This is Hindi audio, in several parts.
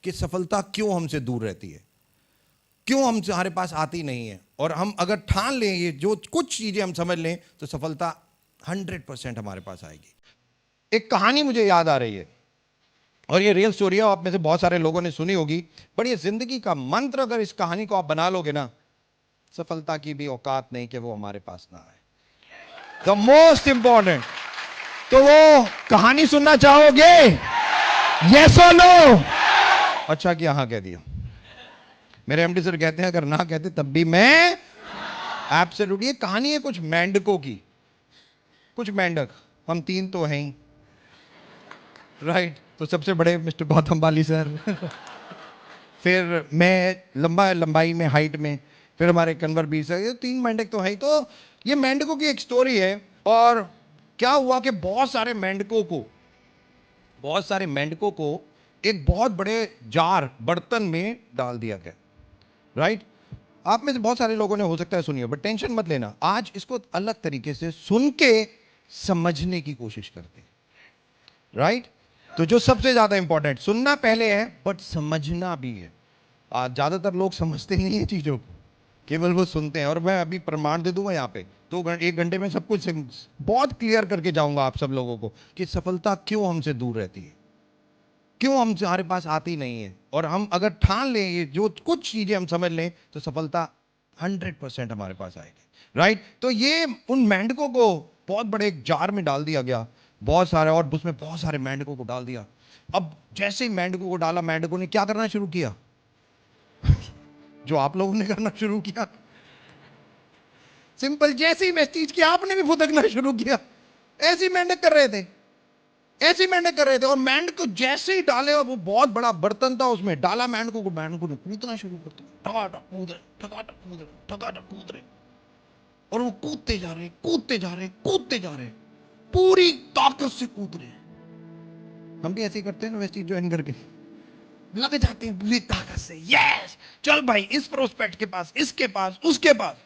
कि सफलता क्यों हमसे दूर रहती है, क्यों हमसे हमारे पास आती नहीं है। और हम अगर ठान लें, ये जो कुछ चीजें हम समझ लें, तो सफलता 100% हमारे पास आएगी। एक कहानी मुझे याद आ रही है, और ये रियल स्टोरी है, आप में से बहुत सारे लोगों ने सुनी होगी, पर ये जिंदगी का मंत्र अगर इस कहानी को आप बना लोगे ना, सफलता की भी औकात नहीं कि वो हमारे पास ना आए। The most important. तो वो कहानी सुनना चाहोगे? यस और नो? अच्छा कि हाँ कह दिया। मेरे एमडी सर कहते हैं अगर ना कहते तब भी मैं एब्सोल्युटली। ये कहानी है कुछ मेंढकों की। कुछ मेंढक, हम तीन तो हैं ही, राइट। तो सबसे बड़े मिस्टर गौतम बाली सर, फिर मैं लंबाई में, हाइट में, फिर हमारे कन्वर बीर सर, ये तीन मेंढक तो हैं ही। तो ये मेंढकों की एक स्टोरी है। और क्या हुआ कि बहुत सारे मेंढकों को एक बहुत बड़े जार, बर्तन में डाल दिया गया, राइट। आप में से बहुत सारे लोगों ने हो सकता है सुनिए, बट टेंशन मत लेना, आज इसको अलग तरीके से सुन के समझने की कोशिश करते हैं, राइट। तो जो सबसे ज्यादा इंपॉर्टेंट, सुनना पहले है बट समझना भी है। आज ज्यादातर लोग समझते ही नहीं है चीजों को, केवल वो सुनते हैं। और मैं अभी प्रमाण दे दूंगा यहाँ पे, 1 घंटे में सब कुछ बहुत क्लियर करके जाऊंगा आप सब लोगों को कि सफलता क्यों हमसे दूर रहती है, क्यों हमसे हमारे पास आती नहीं है। और हम अगर ठान लें, ये जो कुछ चीजें हम समझ लें, तो सफलता 100% हमारे पास आएगी, राइट। तो ये उन मेंढकों को बहुत बड़े एक जार में डाल दिया गया, बहुत सारे, और उसमें बहुत सारे मेंढकों को डाल दिया। अब जैसे ही मेंढकों को डाला, मेंढकों ने क्या करना शुरू किया? जो आप लोगों ने करना शुरू किया, सिंपल। जैसे ही मैं चीज की, आपने भी फुदकना शुरू किया। ऐसे ही मेंढक कर रहे थे, ऐसे ही मेंढक कर रहे थे। और मेंढक को जैसे ही डाले, और वो बहुत बड़ा बर्तन था, उसमें डाला मेंढकों को, मेंढकों ने कूदना शुरू कर दिया, ठगाठक कूद रहे, ठगाठक कूद रहे, ठगाठक कूद रहे। और वो कूदते जा रहे, कूदते जा रहे, कूदते जा रहे, पूरी ताकत से कूद रहे। हम भी ऐसे ही करते हैं ना, वैसे ही ज्वाइन करके लग जाते हैं पूरी ताकत से। यस, चल भाई, इस प्रोस्पेक्ट के पास, इसके पास, उसके पास।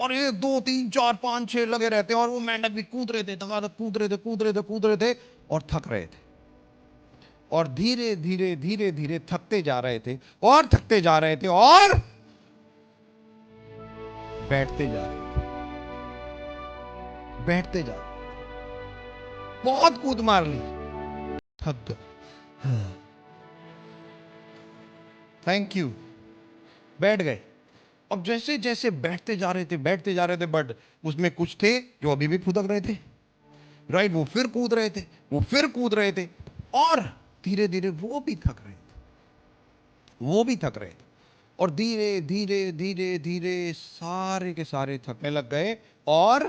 और 1 2 3 4 5 6 लगे रहते हैं। और वो मेंढक भी कूद रहे थे, धगाधक कूद रहे थे, कूद रहे थे, कूद रहे थे, और थक रहे थे। और धीरे धीरे धीरे धीरे थकते जा रहे थे, और थकते जा रहे थे, और बैठते जा रहे थे, बैठते जा रहे। बहुत कूद मार ली, थक गए, थैंक यू, बैठ गए। अब जैसे जैसे बैठते जा रहे थे, बैठते जा रहे थे, बट उसमें कुछ थे जो अभी भी फुदक रहे थे, राइट। वो फिर कूद रहे थे, वो फिर कूद रहे थे, और धीरे धीरे वो भी थक रहे थे, वो भी थक रहे थे। और धीरे धीरे धीरे धीरे सारे के सारे थकने लग गए और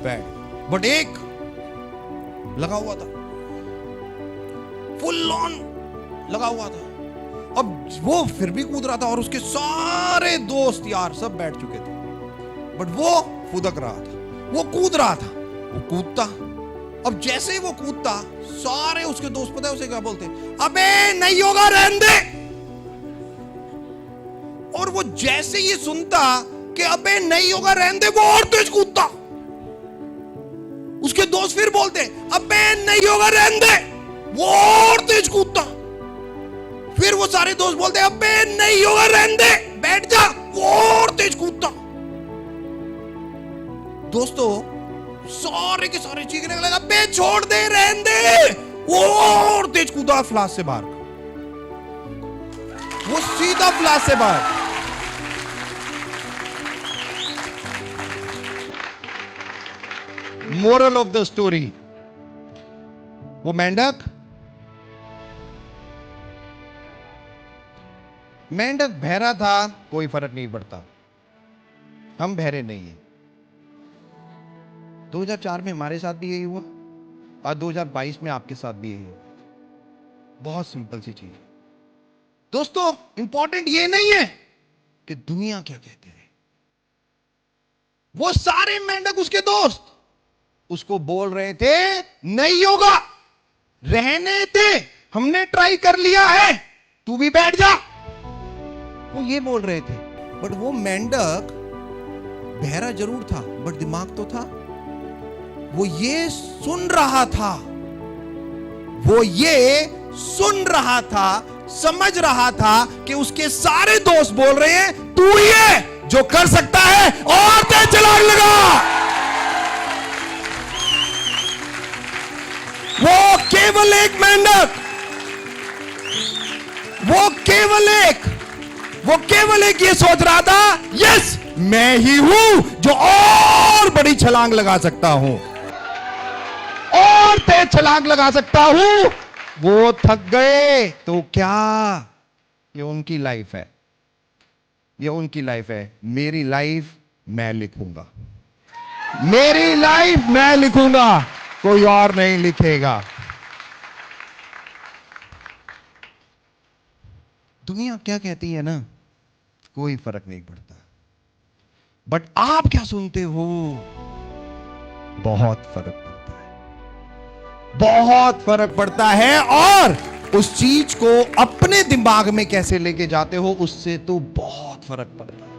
बैठ। बट एक लगा हुआ था, फुल ऑन लगा हुआ था। अब वो फिर भी कूद रहा था, और उसके सारे दोस्त यार सब बैठ चुके थे, बट वो फुदक रहा था, वो कूद रहा था, वो कूदता। अब जैसे ही वो कूदता, सारे उसके दोस्त, पता है उसे क्या बोलते? अबे नहीं होगा, रहने दे। और वो जैसे ये सुनता कि अबे नहीं होगा, रहने दे, वो और तेज कूदता। उसके दोस्त फिर बोलते, अबे नहीं होगा, रहने दे, वो और तेज कूदता। फिर वो सारे दोस्त बोलते, अबे नहीं होगा, रहने दे, बैठ जा, वो और तेज कूदता। दोस्तों सारे के सारे चीखने लगे, अबे छोड़ दे, रहने दे, वो और तेज कूदा फ्लास से बाहर, वो सीधा फ्लास से बाहर। मोरल ऑफ द स्टोरी, वो मेंढक बहरा था, कोई फर्क नहीं पड़ता, हम बहरे नहीं है। 2004 में हमारे साथ भी यही हुआ, और 2022 में आपके साथ भी यही हुआ। बहुत सिंपल सी चीज। दोस्तों इंपॉर्टेंट ये नहीं है कि दुनिया क्या कहते हैं। वो सारे मेंढक, उसके दोस्त, उसको बोल रहे थे नहीं होगा, रहने दे, हमने ट्राई कर लिया है, तू भी बैठ जा। वो ये बोल रहे थे, बट वो मेंढक बहरा जरूर था, बट दिमाग तो था। वो ये सुन रहा था, वो ये सुन रहा था समझ रहा था कि उसके सारे दोस्त बोल रहे हैं तू ही है जो कर सकता है और तेज छलांग लगा। वो केवल एक मेंढक, वो केवल एक ये सोच रहा था, यस मैं ही हूं जो और बड़ी छलांग लगा सकता हूं और तेज छलांग लगा सकता हूं। वो थक गए तो क्या, ये उनकी लाइफ है, ये उनकी लाइफ है। मेरी लाइफ मैं लिखूंगा, मेरी लाइफ मैं लिखूंगा, कोई और नहीं लिखेगा। दुनिया क्या कहती है ना, कोई फर्क नहीं पड़ता, बट आप क्या सुनते हो बहुत फर्क पड़ता है, बहुत फर्क पड़ता है। और उस चीज को अपने दिमाग में कैसे लेके जाते हो उससे तो बहुत फर्क पड़ता है।